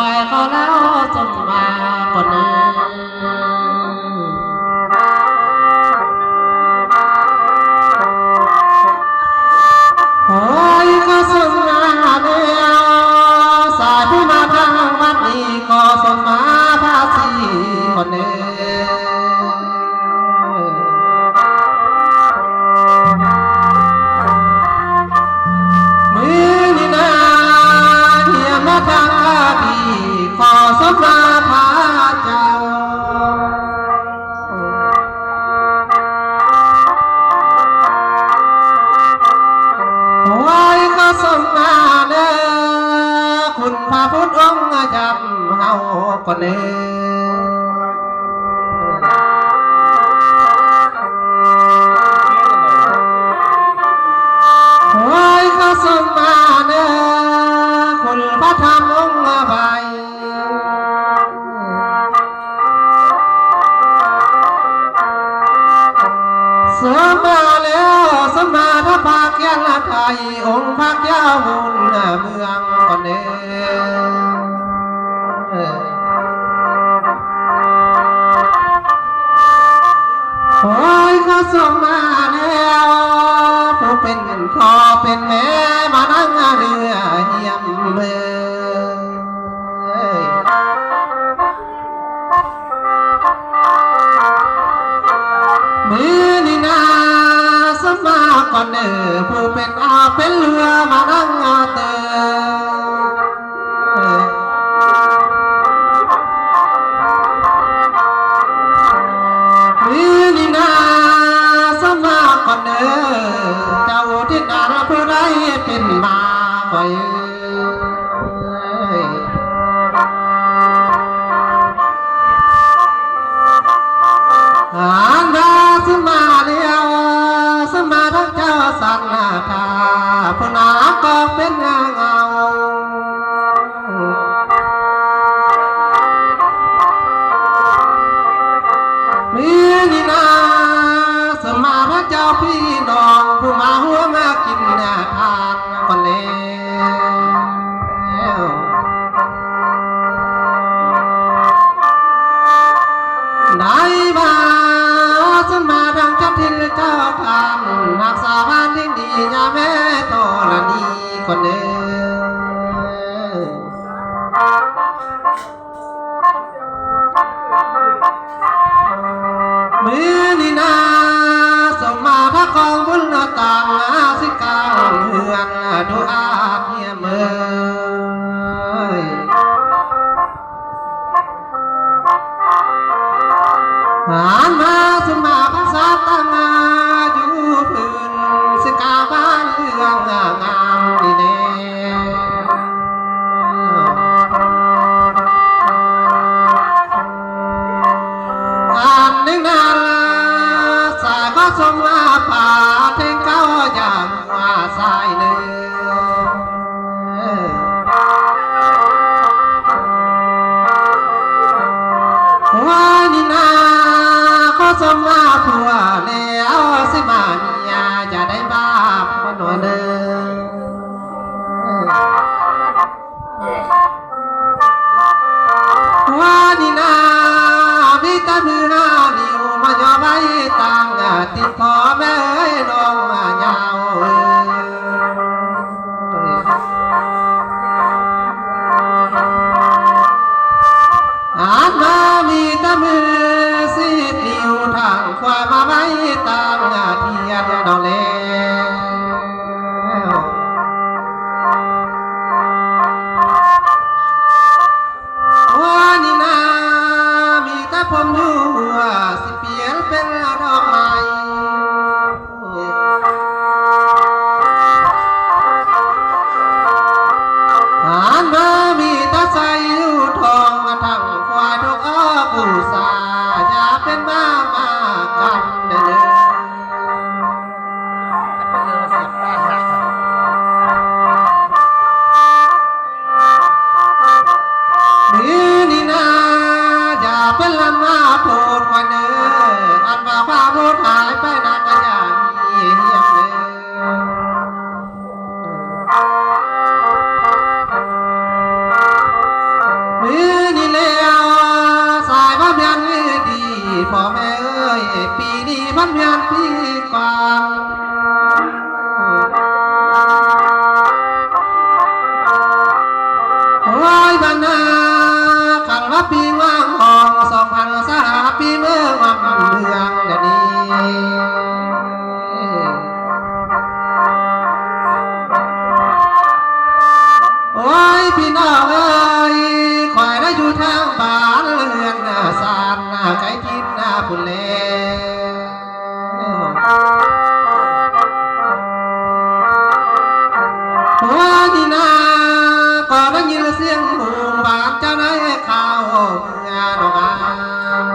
อยเขาแล้วจนมาก่อนนี้โอ้ยก็ส่งมาเดียวสายผู้มาทางวัดนี้ก็ส่งมาพาสีก่อนนี้สมมาพาเจ้าโอ้ยก็สมมาเด้อคุณพระพุทธองค์จำเฮาก่อนเด้โอ้ยก็สมมาเด้อคุณพระธรรมองค์ใบสมมาแล้วสมมาพระภาคยาไทยองค์พระยาบุญเมืองก่อนเด้โอ้ยเขาสมมาแล้วผู้เป็นพ่อเป็นแม่มานั่งเรือเยี่ยมเมืองมือนี่นาสมาก่อนเด้อผู้เป็นอาเป็นเรือมานั่งเตอมือนี่นาสมาก่อนเด้อเจ้าที่นาผู้ใดเป็นมาไปสมาเดียวสมาทั้งเจ้าสันนาคาผู้นาก็เป็นเงามีนี่นาสมาพระเจ้าพี่น้องผู้มาหัวมากินทานก่อนแล้วได้บ้าสมาดังจับทินเจ้าทำนักสาบานที่ดียาแม่ตอละนีคนเดิมมือนี่นาสมมาพระกองบุญต่างสิกาเฮือนดูอาเทียมเอ่ยหานมาสมมาภาษาตั้งอยู่พื้นสกาบ้านเรื่องงามดีเน่อ่านหนึ่งนาสาก็สมมาป่าเทงเก้าอย่างว่าสายเนื้ว่านี่นาสมมาผัวแล้วสิมาเนี่ยจะได้บ้าคนหน่อยเดิมว่านี่นาพิตามือห้านิ้วมาย่อใบต่างติดคอแม่น้องยาวอ่านมามีตามือควายมาไว้ตามเทียนดอกเล่ว่านี่นามีแต่ผมอยู่สิเปลี่ยนเป็นดอกไม้อ่านมามีแต่ใส่อยู่ทองทั้งควายทุกผู้สาอย่าเป็นบ้ากันเด้อ เมืองนอง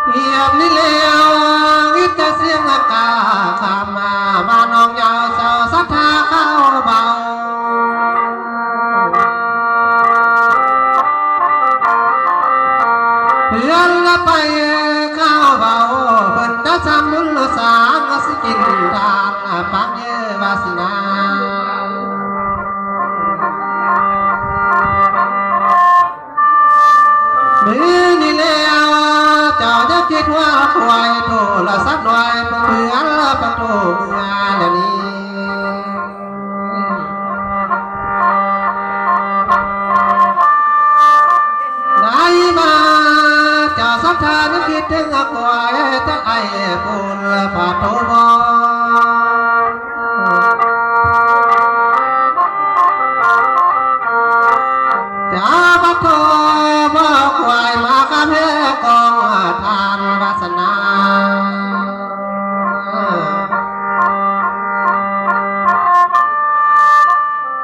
เพียบนี่เลววิตเสียงกาข้ามมาบ้านน้องยาวเจ้าศรัทธาเข้าเบาเพื่อนละไปเข้าเบาเพิ่นได้สามมุลสางสกินทานปักเยวาสินามือนี่แล้วเจ้าจะคิดว่าควายโทรศัพท์หน่อยเพื่อนละประตูเมืองนี้ได้มาเจ้าสัทธานึกคิดถึงควายทั้งไอ้บุญปาโตบอจ้าปะโทบ่ควายมากระเพกองทานวาสนา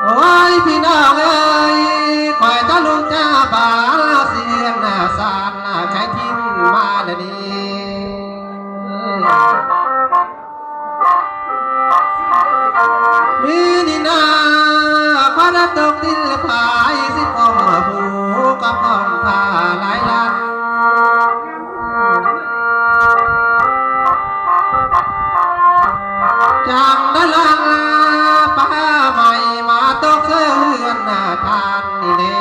โอ้ยพี่น้องเอ้ยคอยตะลุงจ้าบาลเสียงหน้าสานใครทิ้งมาเดี๋ยวนี้มีนี่นาควันตกดินผายสิบองผูกับก่อนผ้าหลายลันจังได้ลันป้าใหม่มาตกเสื่อนหน้าทานนี่เด้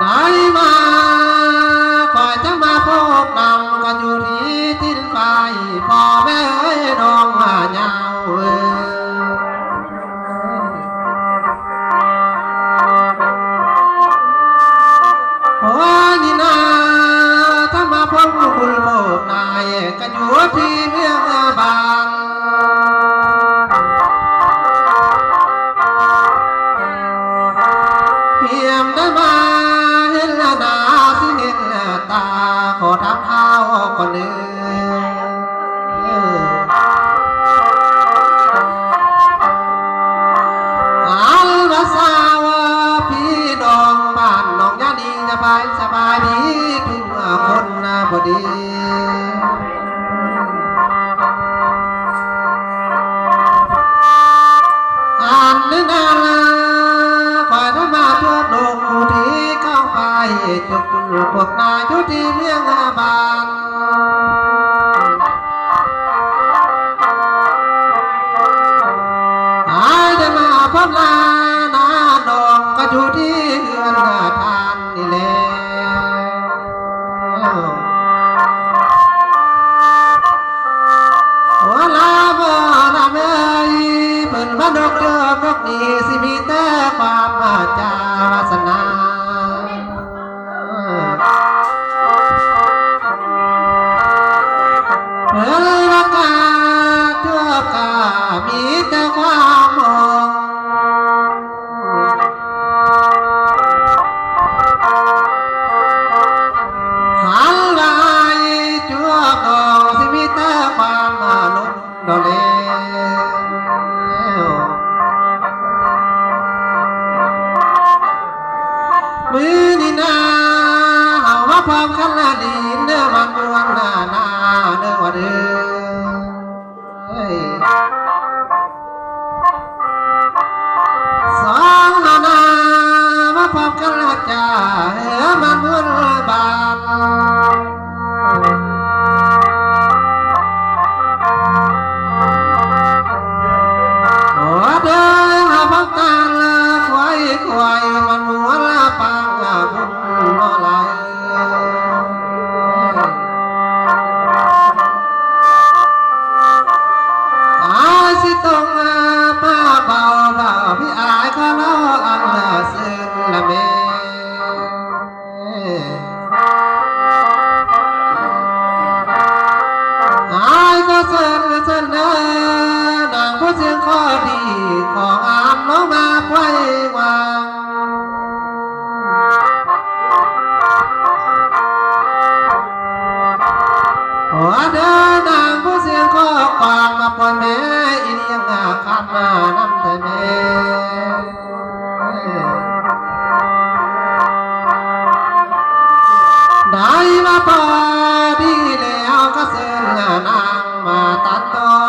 ได้มาคอยจะมาพบนำกันอยู่ที่ทิ้นไปพ่อแม่เอ้ยน้องมาเงาโอ้ยนี่นาถ้ามาพบคุณโบกนายกันอยู่ที่เมืองบางเพียงได้มาเห็นหน้าสิเห็นตาขอทำเท้าก่อนเนื้อัลวาสาวพี่น้องบ้านน้องยาดีสบายดีทุกคนพอดีอ่านนึกนาลาคอยทำมาทั่วโลกที่เข้าไปจุกพวกนายอยู่ที่เมืองบางหายได้มาพบลานาดองก็อยู่ที่เรือนทานนี่แหละหัวลาบ่ลาเอ้ยเปิ่นว่านกเจอนกนี่สิมีแต่ความจาวาสนาเปิ่นว่ากาเจ้ากามีแต่ความมองหันลายจัวกองสิมีแต่ความลุกโดเลมือนี่นาเฮาว่าพร้อมกันละดีเนื้อมันบวนหน้าเนื้อว่าเด้อสองนามาพร้อมกันละจ้าเหือมันบวนบานโอ้เด้อพักกันควายมันมัวละปังบุญนอไหลอายสิตรงป้าเบาพี่อายเขาเล่าอันซึ้งละเมอายก็เส้นเดินนางผู้เสียงข้อดีของอามน้องมาไว้วาง ว่าเดินนางผู้เสียงข้อความมาปนแม่อีเลียงอาคาดมานำแต่แม่ได้มาพอดีแล้วก็เสื่อนางมาตัดต่อ